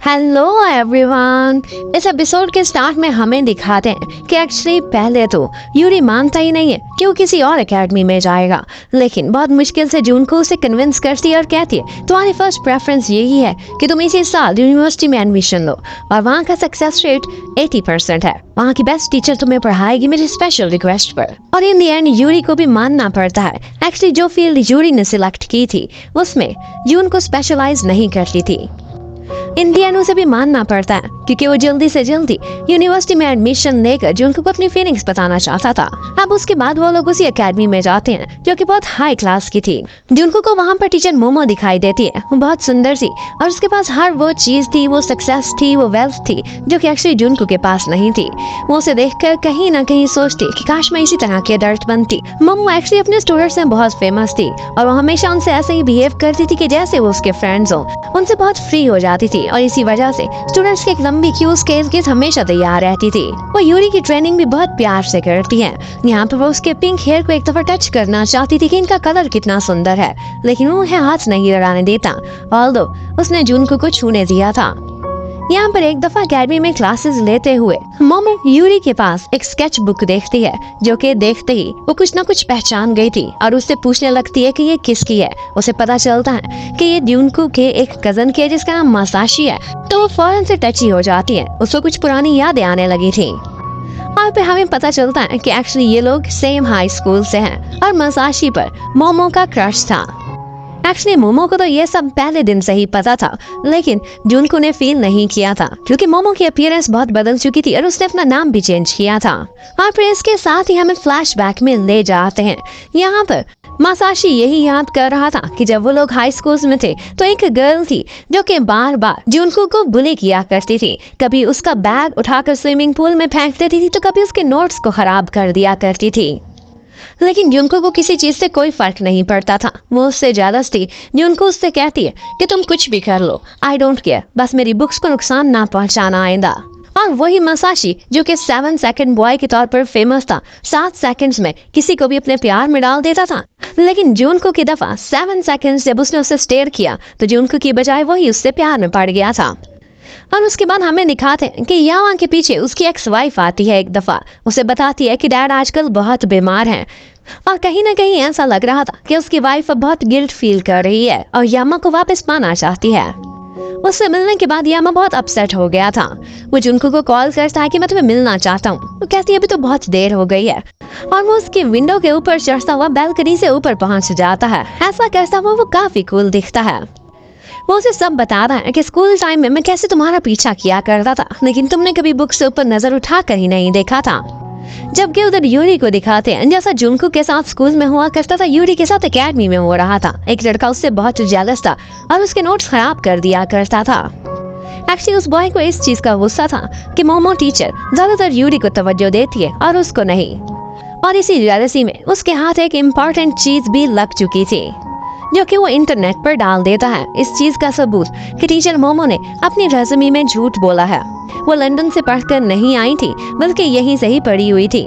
Hello everyone. इस episode के start में हमें दिखाते हैं कि एक्चुअली पहले तो यूरी मानता ही नहीं है कि वो किसी और एकेडमी में जाएगा, लेकिन बहुत मुश्किल से जून को उसे कन्विंस करती है और कहती है तुम्हारी फर्स्ट प्रेफरेंस यही है कि तुम इसी साल यूनिवर्सिटी में एडमिशन लो और वहाँ का सक्सेस रेट 80% है। वहाँ की बेस्ट टीचर तुम्हें पढ़ाएगी मेरी स्पेशल रिक्वेस्ट पर। और इन दी एंड यूरी को भी मानना पड़ता है एक्चुअली जो फील्ड यूरी ने सिलेक्ट की थी उसमें जून को स्पेशलाइज नहीं करती थी। इंडियन उसे भी मानना पड़ता है क्योंकि वो जल्दी से जल्दी यूनिवर्सिटी में एडमिशन लेकर जुनको को अपनी फीलिंग्स बताना चाहता था। अब उसके बाद वो लोग उसी एकेडमी में जाते हैं जो कि बहुत हाई क्लास की थी। जुनको को वहाँ पर टीचर मोमो दिखाई देती है। वो बहुत सुंदर थी और उसके पास हर वो चीज थी, वो सक्सेस थी, वो वेल्थ थी जो कि एक्चुअली जुनको के पास नहीं थी। वो उसे देखकर कहीं ना कहीं सोचती कि काश मैं इसी तरह की अडल्ट बनती। मोमो एक्चुअली अपने स्टूडेंट्स में बहुत फेमस थी और वो हमेशा उनसे ऐसे ही बिहेव करती थी कि जैसे वो उसके फ्रेंड्स हो, उनसे बहुत फ्री हो जाती थी और इसी वजह से स्टूडेंट्स की एक लंबी क्यूज के हमेशा तैयार रहती थी। वो यूरी की ट्रेनिंग भी बहुत प्यार से करती है। यहाँ पर वो उसके पिंक हेयर को एक दफा टच करना चाहती थी कि इनका कलर कितना सुंदर है, लेकिन वो उन्हें हाथ नहीं लगाने देता, ऑल्दो उसने जुनको को छूने दिया था। यहाँ पर एक दफा अकेडमी में क्लासेस लेते हुए मोमो यूरी के पास एक स्केच बुक देखती है जो कि देखते ही वो कुछ न कुछ पहचान गई थी और उससे पूछने लगती है कि ये किसकी है। उसे पता चलता है कि ये जुनको के एक कजन की है जिसका नाम मसाशी है, तो वो फौरन से टची हो जाती है। उसको कुछ पुरानी यादें आने लगी थी और फिर हमें पता चलता है कि एक्चुअली ये लोग सेम हाई स्कूल से हैं और मसाशी पर मोमो का क्रश था। एक्चुअली मोमो को तो ये सब पहले दिन से ही पता था, लेकिन जुनको ने फील नहीं किया था क्योंकि मोमो की अपीयरेंस बहुत बदल चुकी थी और उसने अपना नाम भी चेंज किया था। और फिर इसके साथ ही हमें फ्लैशबैक में ले जाते हैं। यहाँ पर मसाशी यही याद कर रहा था कि जब वो लोग हाई स्कूल में थे तो एक गर्ल थी जो कि बार बार जुनको को बुली किया करती थी। कभी उसका बैग उठाकर स्विमिंग पूल में फेंक देती थी तो कभी उसके नोट्स को खराब कर दिया करती थी, लेकिन जुनको को किसी चीज से कोई फर्क नहीं पड़ता था। वो उससे जेलस थी। जुनको उससे कहती है कि तुम कुछ भी कर लो, आई डोंट केयर, बस मेरी बुक्स को नुकसान ना पहुंचाना आइंदा। और वही मसाशी जो कि 7 सेकंड बॉय के तौर पर फेमस था, 7 सेकंड्स में किसी को भी अपने प्यार में डाल देता था, लेकिन जुनको की दफा 7 सेकंड्स जब उसने उसे स्टेयर किया तो जुनको की बजाय वही उससे प्यार में पड़ गया था। और उसके बाद हमें दिखाते हैं कि यावा के पीछे उसकी एक्स वाइफ आती है। एक दफा उसे बताती है कि डैड आजकल बहुत बीमार हैं और कहीं ना कहीं ऐसा लग रहा था कि उसकी वाइफ अब बहुत गिल्ट फील कर रही है और यामा को वापस पाना चाहती है। उससे मिलने के बाद यामा बहुत अपसेट हो गया था। वो जुनको को कॉल करता है कि मैं तुम्हें मिलना चाहता हूँ। वो कहती है अभी तो बहुत देर हो गई है और वो उसकी विंडो के ऊपर चढ़ता हुआ बैल्कनी से ऊपर पहुंच जाता है। ऐसा करता हुआ वो काफी कूल दिखता है। वो उसे सब बता रहा है कि स्कूल टाइम में मैं कैसे तुम्हारा पीछा किया करता था, लेकिन तुमने कभी बुक से ऊपर नजर उठा कर ही नहीं देखा था। जबकि उधर यूरी को दिखाते हैं जैसा जुनको के साथ स्कूल में हुआ करता था, यूरी के साथ एकेडमी में हो रहा था। एक लड़का उससे बहुत जेलस था और उसके नोट्स खराब कर दिया करता था। एक्चुअली उस बॉय को इस चीज का गुस्सा था कि मोमो टीचर ज्यादातर यूरी को तवज्जो देती है और उसको नहीं, और इसी जेलसी में उसके हाथ एक इम्पोर्टेंट चीज भी लग चुकी थी जो कि वो इंटरनेट पर डाल देता है। इस चीज का सबूत कि टीचर मोमो ने अपनी रेज़्यूमे में झूठ बोला है। वो लंदन से पढ़कर नहीं आई थी बल्कि यहीं से ही पढ़ी हुई थी।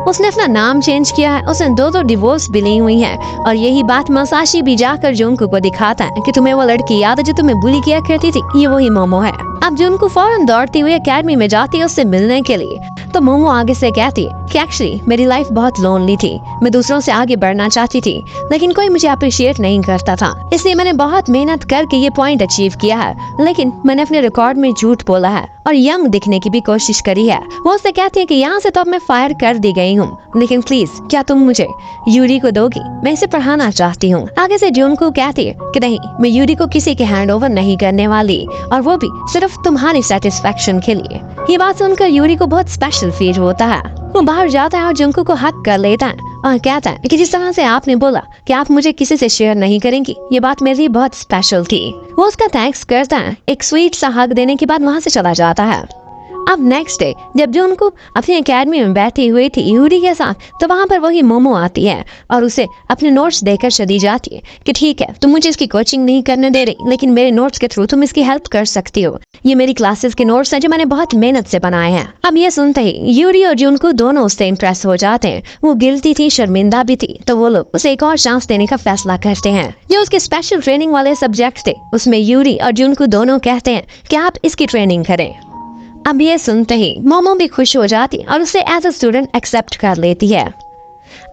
उसने अपना नाम चेंज किया है, उसने 2 डिवोर्स भी ली हुई है और यही बात मसाशी भी जाकर जुनको को दिखाता है कि तुम्हें वो लड़की याद है जो तुम्हें बुली किया करती थी, ये वही मोमो है। अब जुनको फौरन दौड़ती हुई एकेडमी में जाती है उससे मिलने के लिए, तो मोमो आगे से कहती है कि एक्चुअली मेरी लाइफ बहुत लोनली थी, मैं दूसरों से आगे बढ़ना चाहती थी लेकिन कोई मुझे अप्रिशिएट नहीं करता था, इसलिए मैंने बहुत मेहनत करके ये पॉइंट अचीव किया है, लेकिन मैंने अपने रिकॉर्ड में झूठ बोला है और यंग दिखने की भी कोशिश करी है। वो उससे कहती है कि यहाँ से तो अब मैं फायर कर दी गई हूँ, लेकिन प्लीज क्या तुम मुझे यूरी को दोगी, मैं इसे पढ़ाना चाहती हूँ। आगे से जुनको कहती है कि नहीं, मैं यूरी को किसी के हैंड ओवर नहीं करने वाली, और वो भी सिर्फ तुम्हारी सेटिस्फेक्शन के लिए। ये बात सुनकर यूरी को बहुत स्पेशल फील होता है। वो बाहर जाता है और जुनको को हक कर लेता है और कहता है कि जिस तरह से आपने बोला कि आप मुझे किसी से शेयर नहीं करेंगी, ये बात मेरे लिए बहुत स्पेशल थी। वो उसका थैंक्स करता है, एक स्वीट सा हक देने के बाद वहाँ से चला जाता है। अब नेक्स्ट डे जब जुनको अपनी एकेडमी में बैठी हुई थी यूरी के साथ, तो वहाँ पर वही मोमो आती है और उसे अपने नोट्स देकर चली जाती है कि ठीक है, तुम मुझे इसकी कोचिंग नहीं करने दे रही, लेकिन मेरे नोट्स के थ्रू तुम इसकी हेल्प कर सकती हो। ये मेरी क्लासेस के नोट्स हैं जो मैंने बहुत मेहनत से बनाए हैं। अब ये सुनते ही यूरी और जुनको दोनों उससे इम्प्रेस हो जाते हैं। वो गिल्टी थी, शर्मिंदा भी थी, तो वो लोग उसे एक और चांस देने का फैसला करते हैं। जो उसके स्पेशल ट्रेनिंग वाले सब्जेक्ट थे उसमें यूरी और जुनको दोनों कहते हैं कि आप इसकी ट्रेनिंग करें। अब ये सुनते ही मोमो भी खुश हो जाती और उसे एज अ स्टूडेंट एक्सेप्ट कर लेती है।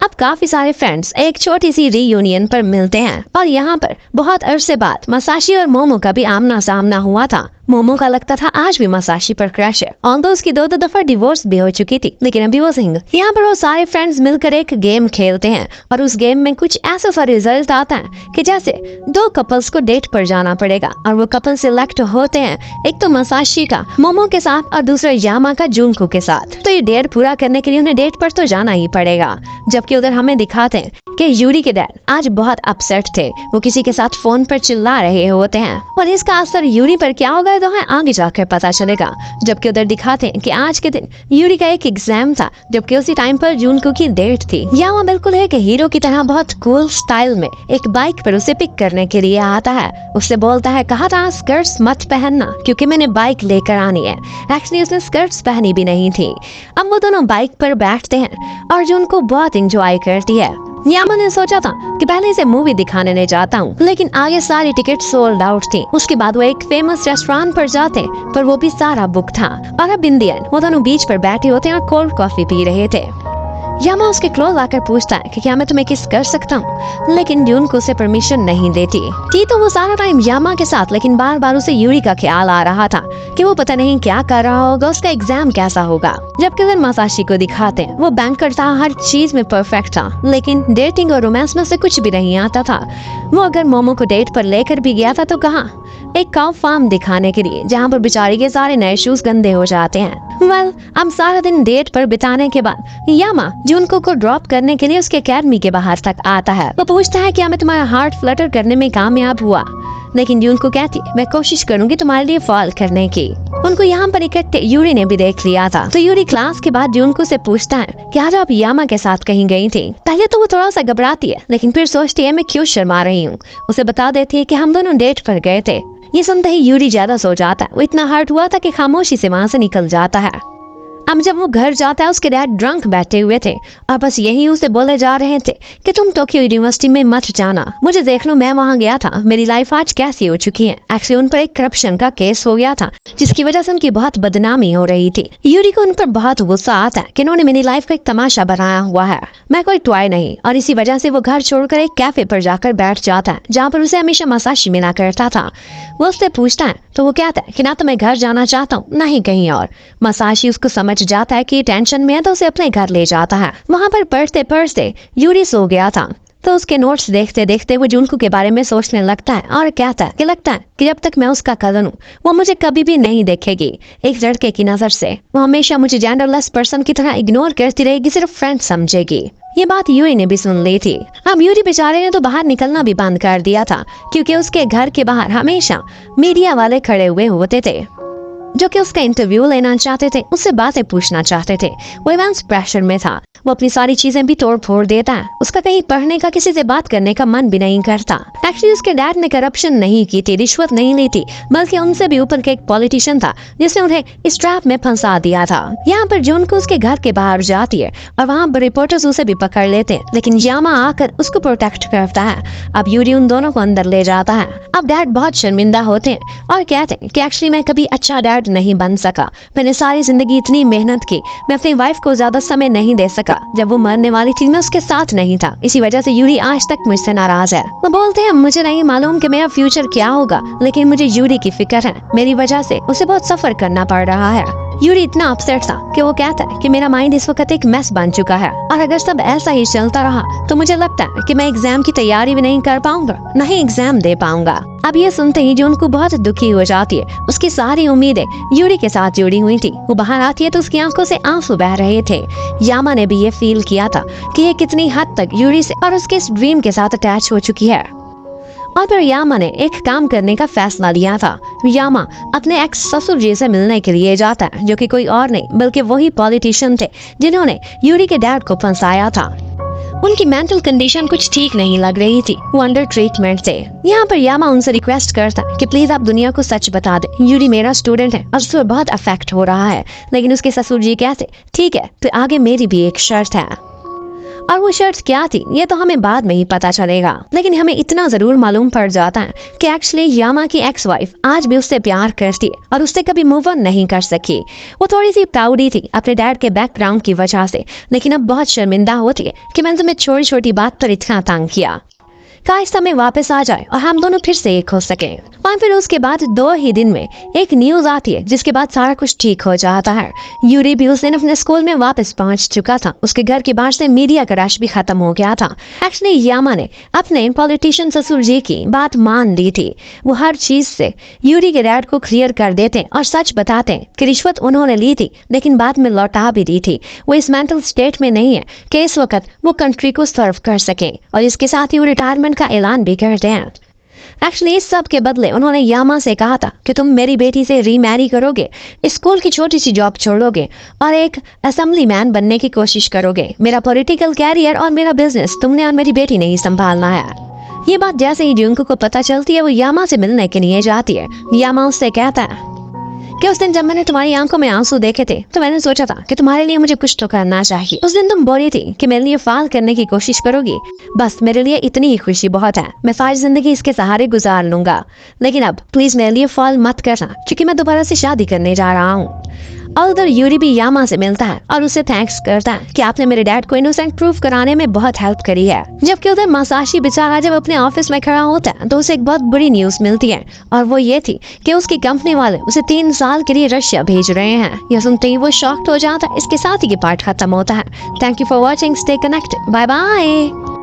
अब काफी सारे फ्रेंड्स एक छोटी सी रीयूनियन पर मिलते हैं और यहाँ पर बहुत अरसे बाद मसाशी और मोमो का भी आमना सामना हुआ था। मोमो का लगता था आज भी मसाशी पर क्रश है, ऑल्दो उसकी दो दफा डिवोर्स भी हो चुकी थी, लेकिन अभी वो सिंगल। यहाँ पर वो सारे फ्रेंड्स मिलकर एक गेम खेलते हैं और उस गेम में कुछ ऐसा सा रिजल्ट आता है कि जैसे दो कपल्स को डेट पर जाना पड़ेगा और वो कपल सिलेक्ट होते हैं, एक तो मसाशी का मोमो के साथ और दूसरा यामा का जुनको के साथ। तो ये डेट पूरा करने के लिए उन्हें डेट पर तो जाना ही पड़ेगा। जबकि उधर हमें दिखाते हैं कि यूरी के डैड आज बहुत अपसेट थे, वो किसी के साथ फोन पर चिल्ला रहे होते हैं और इसका असर यूरी पर क्या होगा तो है आगे जाकर पता चलेगा। जबकि उधर दिखाते हैं कि आज के दिन यूरी का एक एग्जाम था, जबकि उसी टाइम पर जुनको की डेट थी। यामा बिल्कुल है कि हीरो की तरह बहुत कूल स्टाइल में एक बाइक पर उसे पिक करने के लिए आता है। उससे बोलता है कहा था स्कर्ट्स मत पहनना क्योंकि मैंने बाइक लेकर आनी है। एक्चुअली उसने स्कर्ट्स पहनी भी नहीं थी। अब वो दोनों बाइक पर बैठते हैं और जुनको बहुत एंजॉय करती है। यामा ने सोचा था कि पहले इसे मूवी दिखाने ले जाता हूँ, लेकिन आगे सारी टिकट सोल्ड आउट थी। उसके बाद वो एक फेमस रेस्टोरेंट पर जाते पर वो भी सारा बुक था और अब इन द एंड वो दोनों बीच पर बैठे होते हैं और कोल्ड कॉफी पी रहे थे। यामा उसके क्लोज आकर पूछता है कि क्या मैं तुम्हें किस कर सकता हूँ, लेकिन जुनको उसे परमिशन नहीं देती थी। तो वो सारा टाइम यामा के साथ, लेकिन बार बार उसे यूरी का ख्याल आ रहा था कि वो पता नहीं क्या कर रहा होगा, उसका एग्जाम कैसा होगा। जबकि उधर मसाशी को दिखाते हैं वो बैंकर था, हर चीज में परफेक्ट था, लेकिन डेटिंग और रोमांस में से कुछ भी नहीं आता था। वो अगर मोमो को डेट पर लेकर भी गया था तो कहाँ, एक काउ फार्म दिखाने के लिए जहाँ पर बेचारी के सारे नए शूज गंदे हो जाते हैं। वेल, अब सारा दिन डेट पर बिताने के बाद यामा जुनको को ड्रॉप करने के लिए उसके एकेडमी के बाहर तक आता है। वो पूछता है क्या मैं तुम्हारा हार्ट फ्लटर करने में कामयाब हुआ, लेकिन जुनको कहती मैं कोशिश करूंगी तुम्हारे लिए फॉल करने की। उनको यहाँ पर इकट्ठे यूरी ने भी देख लिया था, तो यूरी क्लास के बाद जुनको से पूछता है कि आज आप यामा के साथ कहीं गई थी। पहले तो वो थोड़ा सा घबराती है, लेकिन फिर सोचती है मैं क्यों शर्मा रही हूँ। उसे बता देती है कि हम दोनों डेट पर गए थे। ये सुनते ही यूरी ज्यादा सो जाता है। वो इतना हर्ट हुआ था कि खामोशी से वहाँ से निकल जाता है। अब जब वो घर जाता है उसके डैड ड्रंक बैठे हुए थे और बस यही उसे बोले जा रहे थे कि तुम टोक्यो यूनिवर्सिटी में मत जाना, मुझे देख लो मैं वहाँ गया था, मेरी लाइफ आज कैसी हो चुकी है। एक्चुअली उन पर एक करप्शन का केस हो गया था जिसकी वजह से उनकी बहुत बदनामी हो रही थी। यूरी को उन पर बहुत गुस्सा आता है कि इन्होंने मेरी लाइफ का एक तमाशा बनाया हुआ है, मैं कोई टॉय नहीं। और इसी वजह से वो घर छोड़कर एक कैफे पर जाकर बैठ जाता है जहाँ पर उसे हमेशा मसाशी मिला करता था। वो उससे पूछता है तो वो कहता है कि ना तो मैं घर जाना चाहता हूँ ना ही कहीं और। मसाशी उसको समझ जाता है कि टेंशन में है तो उसे अपने घर ले जाता है। वहाँ पर पढ़ते पढ़ते यूरी सो गया था, तो उसके नोट्स देखते देखते वो जुनको के बारे में सोचने लगता है और कहता है कि लगता है कि जब तक मैं उसका कजन हूँ वो मुझे कभी भी नहीं देखेगी एक लड़के की नजर से। वो हमेशा मुझे जेंडरलेस पर्सन की तरह इग्नोर करती रहेगी, सिर्फ फ्रेंड समझेगी। ये बात यूरी ने भी सुन ली थी। अब यूरी बेचारे ने तो बाहर निकलना भी बंद कर दिया था क्योंकि उसके घर के बाहर हमेशा मीडिया वाले खड़े हुए होते थे जो कि उसका इंटरव्यू लेना चाहते थे, उससे बातें पूछना चाहते थे। वो इवेंट्स प्रेशर में था, वो अपनी सारी चीजें भी तोड़ फोड़ देता है। उसका कहीं पढ़ने का, किसी से बात करने का मन भी नहीं करता। एक्चुअली उसके डैड ने करप्शन नहीं की थी, रिश्वत नहीं ली थी, बल्कि उनसे भी ऊपर के एक पॉलिटिशियन था जिसने उन्हें इस ट्रैप में फंसा दिया था। यहाँ पर जुनको उसके घर के बाहर जाती है और वहाँ पर रिपोर्टर्स उसे भी पकड़ लेते हैं, लेकिन यामा आकर उसको प्रोटेक्ट करता है। अब यूरी उन दोनों को अंदर ले जाता है। अब डैड बहुत शर्मिंदा होते हैं और कहते हैं कि एक्चुअली मैं कभी अच्छा डैड नहीं बन सका, मैंने सारी जिंदगी इतनी मेहनत की, मैं अपनी वाइफ को ज्यादा समय नहीं दे सका, जब वो मरने वाली थी मैं उसके साथ नहीं था, इसी वजह से यूरी आज तक मुझसे नाराज है। वो बोलते हैं मुझे नहीं मालूम कि मेरा फ्यूचर क्या होगा, लेकिन मुझे यूरी की फिक्र है, मेरी वजह से उसे बहुत सफर करना पड़ रहा है। यूरी इतना अपसेट था कि वो कहता है कि मेरा माइंड इस वक्त एक मेस बन चुका है और अगर सब ऐसा ही चलता रहा तो मुझे लगता है कि मैं एग्जाम की तैयारी भी नहीं कर पाऊंगा, न ही एग्जाम दे पाऊंगा। अब ये सुनते ही जुनको बहुत दुखी हो जाती है। उसकी सारी उम्मीदें यूरी के साथ जुड़ी हुई थी। वो बाहर आती है तो उसकी आंखों से आंसू बह रहे थे। यामा ने भी ये फील किया था कि ये कितनी हद तक यूरी से और उसके इस ड्रीम के साथ अटैच हो चुकी है। और फिर यामा ने एक काम करने का फैसला लिया था। यामा अपने एक्स ससुर जी से मिलने के लिए जाता है, जो कि कोई और नहीं बल्कि वही पॉलिटिशियन थे जिन्होंने यूरी के डैड को फंसाया था। उनकी मेंटल कंडीशन कुछ ठीक नहीं लग रही थी, वो अंडर ट्रीटमेंट थे। यहाँ पर यामा उनसे रिक्वेस्ट करता कि प्लीज आप दुनिया को सच बता दे, यूरी मेरा स्टूडेंट है और उस पर बहुत अफेक्ट हो रहा है। लेकिन उसके ससुर जी कहते ठीक है, तो आगे मेरी भी एक शर्त है। और वो शर्त क्या थी ये तो हमें बाद में ही पता चलेगा, लेकिन हमें इतना जरूर मालूम पड़ जाता है कि एक्चुअली यामा की एक्स वाइफ आज भी उससे प्यार करती है और उससे कभी मूव ऑन नहीं कर सकी। वो थोड़ी सी प्राउडी थी अपने डैड के बैकग्राउंड की वजह से, लेकिन अब बहुत शर्मिंदा होती है कि मैंने तुम्हें छोटी छोटी बात पर इतना तंग किया। काश समय वापस आ जाए और हम दोनों फिर से एक हो सके। और फिर उसके बाद 2 ही दिन में एक न्यूज आती है जिसके बाद सारा कुछ ठीक हो जाता है। यूरी भी उस दिन अपने स्कूल में वापस पहुंच चुका था। उसके घर के बाहर से मीडिया का रश भी खत्म हो गया था। एक्चुअली यामा ने अपने पॉलिटिशियन ससुर जी की बात मान ली थी। वो हर चीज से यूरी के डैड को क्लियर कर देते और सच बताते कि रिश्वत उन्होंने ली थी लेकिन बाद में लौटा भी दी थी। वो इस मेंटल स्टेट में नहीं है कि इस वक्त वो कंट्री को सर्व कर सके, और इसके साथ ही वो रिटायरमेंट का ऐलान भी करते हैं। एक्चुअली इस सब के बदले उन्होंने यामा से कहा था कि तुम मेरी बेटी से रीमैरी करोगे, स्कूल की छोटी सी जॉब छोड़ोगे और एक असेंबली मैन बनने की कोशिश करोगे। मेरा पॉलिटिकल कैरियर और मेरा बिजनेस तुमने और मेरी बेटी ने ही संभालना है। ये बात जैसे ही जुंको को पता चलती है वो यामा से मिलने के लिए जाती है। यामा उससे कहता है कि उस दिन जब मैंने तुम्हारी आंखों में आंसू देखे थे तो मैंने सोचा था कि तुम्हारे लिए मुझे कुछ तो करना चाहिए। उस दिन तुम बोली थी कि मेरे लिए फाल करने की कोशिश करोगी, बस मेरे लिए इतनी ही खुशी बहुत है, मैं सारी जिंदगी इसके सहारे गुजार लूंगा। लेकिन अब प्लीज मेरे लिए फाल मत करना क्योंकि मैं दोबारा से शादी करने जा रहा हूँ। और उधर यूरी भी यामा से मिलता है और उसे थैंक्स करता है कि आपने मेरे डैड को इनोसेंट प्रूफ कराने में बहुत हेल्प करी है। जबकि उधर मसाशी बेचारा जब अपने ऑफिस में खड़ा होता है तो उसे एक बहुत बुरी न्यूज मिलती है, और वो ये थी कि उसकी कंपनी वाले उसे 3 साल के लिए रशिया भेज रहे हैं। यह सुनते ही वो शॉक्ड हो जाता है। इसके साथ ही ये पार्ट खत्म होता है। Thank you for watching, stay connected, bye bye.